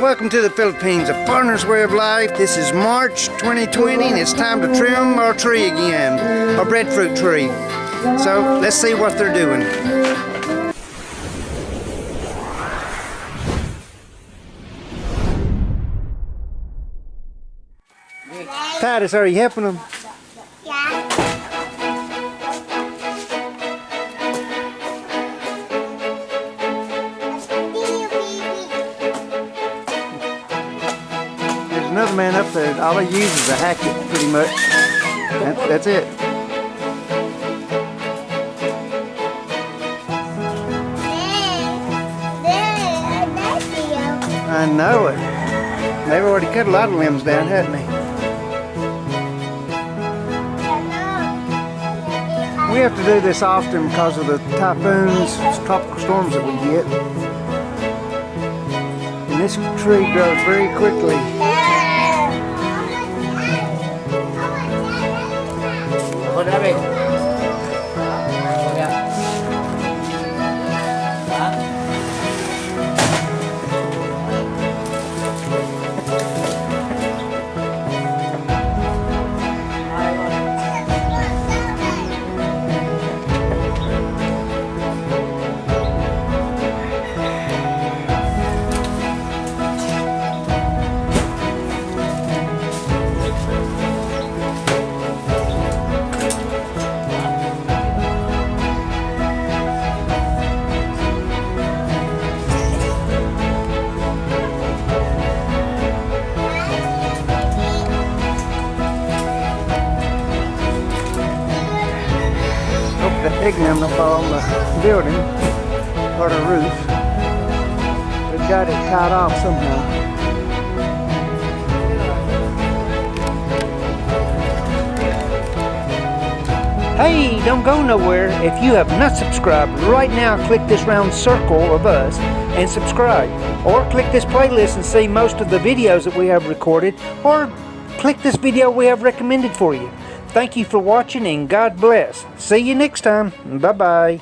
Welcome to the Philippines, a foreigner's way of life. This is March 2020 and it's time to trim our tree again, our breadfruit tree. So let's see what they're doing. Titus, are you helping them? Yeah. There's another man up there. All he uses is a hatchet, pretty much. That's it. I know it. They've already cut a lot of limbs down, hadn't they? We have to do this often because of the typhoons, tropical storms that we get. And this tree grows very quickly. The pigmen will fall on the building or the roof. We've got it tied off somehow. Hey, don't go nowhere. If you have not subscribed, right now click this round circle of us and subscribe. Or click this playlist and see most of the videos that we have recorded, or click this video we have recommended for you. Thank you for watching and God bless. See you next time. Bye-bye.